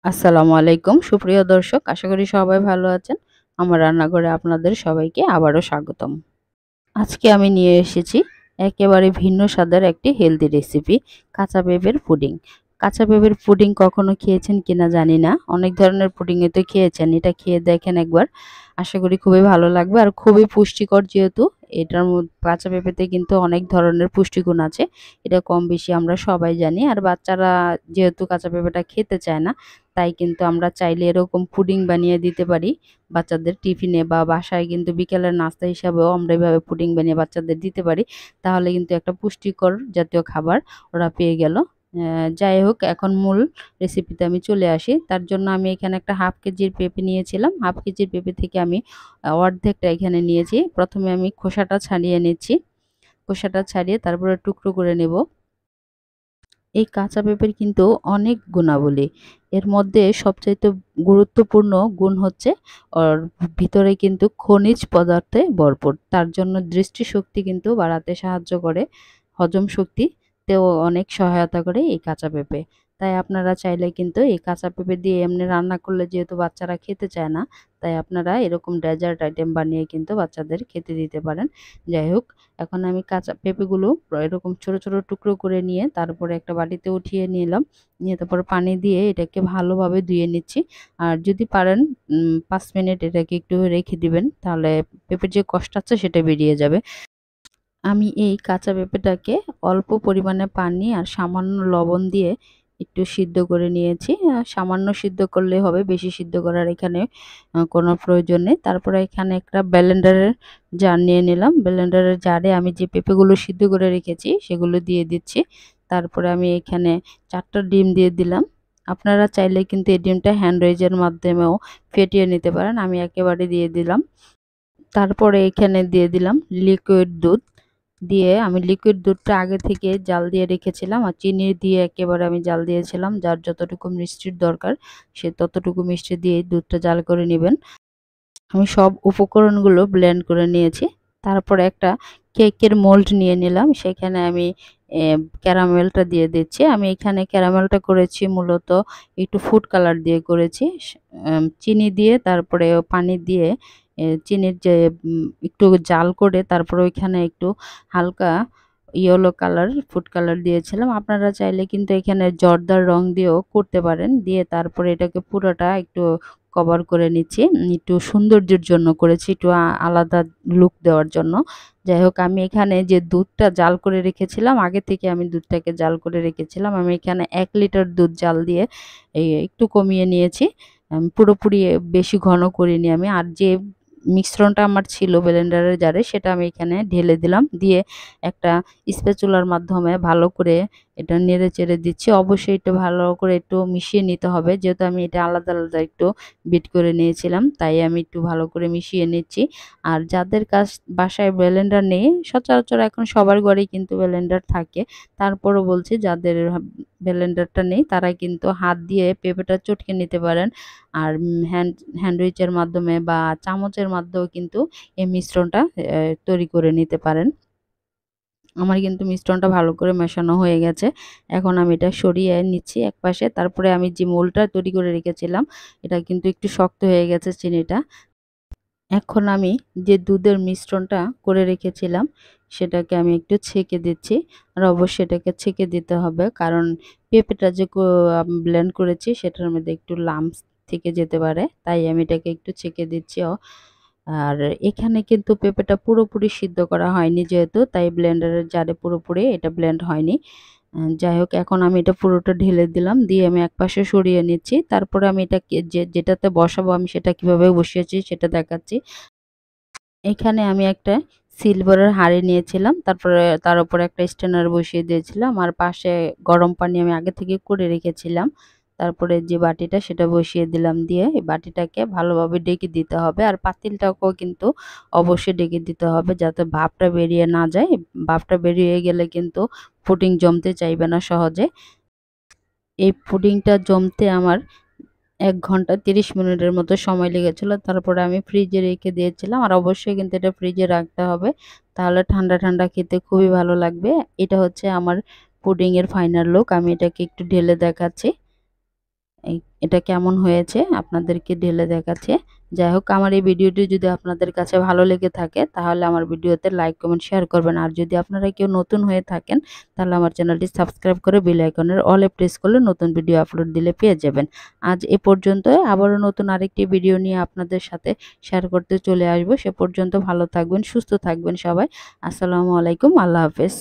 আসসালামু আলাইকুম সুপ্রিয় দর্শক, আশা করি সবাই ভালো আছেন। আমার রান্নাঘরে আপনাদের সবাইকে আবারও স্বাগতম। আজকে আমি নিয়ে এসেছি একেবারে ভিন্ন স্বাদের একটি হেলদি রেসিপি, কাঁচা পেঁপের পুডিং। কাঁচা পেঁপের পুডিং কখনো খেয়েছেন কিনা জানি না, অনেক ধরনের পুডিংয়ে তো খেয়েছেন, এটা খেয়ে দেখেন একবার। আশা করি খুবই ভালো লাগবে আর খুবই পুষ্টিকর, যেহেতু এটার মধ্যে কাঁচা পেঁপেতে কিন্তু অনেক ধরনের পুষ্টিগুণ আছে। এটা কম বেশি আমরা সবাই জানি। আর বাচ্চারা যেহেতু কাঁচা পেঁপেটা খেতে চায় না, তাই কিন্তু আমরা চাইলে এরকম পুডিং বানিয়ে দিতে পারি বাচ্চাদের টিফিনে, বা বাসায় কিন্তু বিকেলের নাস্তা হিসাবেও আমরা এভাবে পুডিং বানিয়ে বাচ্চাদের দিতে পারি। তাহলে কিন্তু একটা পুষ্টিকর জাতীয় খাবার ওরা পেয়ে গেল। যাই হোক, এখন মূল রেসিপিতে আমি চলে আসি। তার জন্য আমি এখানে একটা হাফ কেজির পেঁপে নিয়েছিলাম। হাফ কেজির পেঁপে থেকে আমি অর্ধেকটা এখানে নিয়েছি। প্রথমে আমি খোসাটা ছাড়িয়ে নিচ্ছি। খোসাটা ছাড়িয়ে তারপরে টুকরো করে নেব। এই কাঁচা পেঁপের কিন্তু অনেক গুণাবলী। এর মধ্যে সবচাইতে গুরুত্বপূর্ণ গুণ হচ্ছে ওর ভিতরে কিন্তু খনিজ পদার্থে ভরপুর। তার জন্য দৃষ্টিশক্তি কিন্তু বাড়াতে সাহায্য করে। হজম শক্তিতেও অনেক সহায়তা করে এই কাঁচা পেঁপে। তাই আপনারা চাইলে কিন্তু এই কাঁচা পেঁপে দিয়ে এমনি রান্না করলে, যেহেতু বাচ্চারা খেতে চায় না, তাই আপনারা এরকম ডেজার্ট আইটেম বানিয়ে কিন্তু বাচ্চাদের খেতে দিতে পারেন। যাই হোক, এখন আমি কাঁচা পেঁপেগুলো এরকম ছোট ছোট টুকরো করে নিয়ে তারপরে একটা বাটিতে উঠিয়ে নিলাম। নিয়ে তারপরে পানি দিয়ে এটাকে ভালোভাবে ধুয়ে নিচ্ছি। আর যদি পারেন ৫ মিনিট এটাকে একটু রেখে দিবেন, তাহলে পেঁপের যে কষ্ট আছে সেটা বেরিয়ে যাবে। আমি এই কাঁচা পেঁপেটাকে অল্প পরিমাণে পানি আর সামান্য লবণ দিয়ে একটু সিদ্ধ করে নিয়েছি। সামান্য সিদ্ধ করলে হবে, বেশি সিদ্ধ করার এখানে কোনো প্রয়োজন নেই। তারপরে এখানে একটা ব্লেন্ডারের জার নিয়ে নিলাম। ব্লেন্ডারের জারে আমি যে পেঁপেগুলো সিদ্ধ করে রেখেছি সেগুলো দিয়ে দিচ্ছি। তারপরে আমি এখানে ৪টা ডিম দিয়ে দিলাম। আপনারা চাইলে কিন্তু এই ডিমটা হ্যান্ড ওয়াশের মাধ্যমেও ফেটিয়ে নিতে পারেন। আমি একেবারে দিয়ে দিলাম। তারপরে এখানে দিয়ে দিলাম লিকুইড দুধ। দিয়ে আমি লিকুইড দুধটা আগে থেকে জাল দিয়ে রেখেছিলাম, আর চিনি দিয়ে একেবারে আমি জাল দিয়েছিলাম। যার যতটুকু মিষ্টির দরকার সে ততটুকু মিষ্টি দিয়ে দুধটা জাল করে নেবেন। আমি সব উপকরণগুলো ব্লেন্ড করে নিয়েছি। তারপরে একটা কেকের মোল্ড নিয়ে নিলাম। সেখানে আমি ক্যারামেলটা দিয়ে দিচ্ছি। আমি এখানে ক্যারামেলটা করেছি মূলত একটু ফুড কালার দিয়ে করেছি। চিনি দিয়ে তারপরে পানি দিয়ে চিনির যে একটু জাল করে তারপরে ওইখানে একটু হালকা ইয়েলো কালার ফুড কালার দিয়েছিলাম। আপনারা চাইলে কিন্তু এখানে জর্দার রং দিয়েও করতে পারেন। দিয়ে তারপরে এটাকে পুরোটা একটু কভার করে নিচ্ছি। একটু সৌন্দর্যের জন্য করেছি, একটু আলাদা লুক দেওয়ার জন্য। যাই হোক, আমি এখানে যে দুধটা জাল করে রেখেছিলাম, আগে থেকে আমি দুধটাকে জাল করে রেখেছিলাম। আমি এখানে ১ লিটার দুধ জাল দিয়ে একটু কমিয়ে নিয়েছি। পুরোপুরি বেশি ঘন করিনি আমি। আর যে মিশ্রণটা আমার ছিল ব্লেন্ডারের জারে, সেটা আমি এখানে ঢেলে দিলাম। দিয়ে একটা স্প্যাচুলার মাধ্যমে ভালো করে এটা নেড়ে চেড়ে দিচ্ছি। অবশ্যই একটু ভালো করে একটু মিশিয়ে নিতে হবে, যেহেতু আমি এটা আলাদা আলাদা একটু বিট করে নিয়েছিলাম, তাই আমি একটু ভালো করে মিশিয়ে নিচ্ছি। আর যাদের বাসায় ব্লেন্ডার নেই, সচরাচর এখন সবার ঘরেই কিন্তু ব্লেন্ডার থাকে, তারপরও বলছি যাদের ব্লেন্ডারটা নেই তারা কিন্তু হাত দিয়ে পেঁপেটা চটকে নিতে পারেন। আর হ্যান্ডউইচের মাধ্যমে বা চামচের মাধ্যমেও কিন্তু এই মিশ্রণটা তৈরি করে নিতে পারেন। আমার কিন্তু মিশ্রণটা ভালো করে মেশানো হয়ে গেছে। এখন আমি এটা সরিয়ে নিচ্ছি একপাশে। তারপরে আমি যে মোলটা তৈরি করে রেখেছিলাম, এটা কিন্তু একটু শক্ত হয়ে গেছে চিনিটা। এখন আমি যে দুধের মিশ্রণটা করে রেখেছিলাম সেটাকে আমি একটু ছেঁকে দিচ্ছি। আর অবশ্যই এটাকে ছেঁকে দিতে হবে, কারণ পেঁপেটা যে ব্লেন্ড করেছি সেটার মধ্যে একটু লাম্পস থেকে যেতে পারে, তাই আমি এটাকে একটু ছেঁকে দিচ্ছি। আর এখানে কিন্তু পেঁপেটা পুরোপুরি সিদ্ধ করা হয়নি, যেহেতু তাই ব্লেন্ডারের জারে পুরোপুরি এটা ব্লেন্ড হয়নি। যাই হোক, এখন আমি এটা পুরোটা ঢেলে দিলাম। দিয়ে আমি একপাশে সরিয়ে নিচ্ছি। তারপরে আমি এটাকে যেটাতে বসাবো আমি সেটা কিভাবে বসিয়েছি সেটা দেখাচ্ছি। এখানে আমি একটা সিলভারের হাঁড়ি নিয়েছিলাম। তারপরে তার উপরে একটা স্ট্যানার বসিয়ে দিয়েছিলাম। আর পাশে গরম পানি আমি আগে থেকে করে রেখেছিলাম। তারপরে যে বাটিটা সেটা বসিয়ে দিলাম। দিয়ে এই বাটিটাকে ভালোভাবে ডেকে দিতে হবে। আর পাতিলটাকেও কিন্তু অবশ্যই ডেকে দিতে হবে, যাতে ভাপটা বেরিয়ে না যায়। ভাপটা বেরিয়ে গেলে কিন্তু পুডিং জমতে চাইবে না সহজে। এই পুডিংটা জমতে আমার ১ ঘন্টা ৩০ মিনিটের মতো সময় লেগেছিল। তারপরে আমি ফ্রিজে রেখে দিয়েছিলাম। আর অবশ্যই কিন্তু এটা ফ্রিজে রাখতে হবে। তাহলে ঠান্ডা ঠান্ডা খেতে খুবই ভালো লাগবে। এটা হচ্ছে আমার পুডিং এর ফাইনাল লুক। আমি এটাকে একটু ঢেলে দেখাচ্ছি। এটা কেমন হয়েছে আপনাদেরকে ঢেলে দেখাচ্ছে। যাই হোক, আমার এই ভিডিওটি যদি আপনাদের কাছে ভালো লেগে থাকে তাহলে আমার ভিডিওতে লাইক কমেন্ট শেয়ার করবেন। আর যদি আপনারা কেউ নতুন হয়ে থাকেন তাহলে আমার চ্যানেলটি সাবস্ক্রাইব করে বেল আইকনের অলে প্রেস করলে নতুন ভিডিও আপলোড দিলে পেয়ে যাবেন। আজ এ পর্যন্তই, আবারও নতুন আরেকটি ভিডিও নিয়ে আপনাদের সাথে শেয়ার করতে চলে আসবো। সে পর্যন্ত ভালো থাকবেন, সুস্থ থাকবেন সবাই। আসসালামু আলাইকুম, আল্লাহ হাফেজ।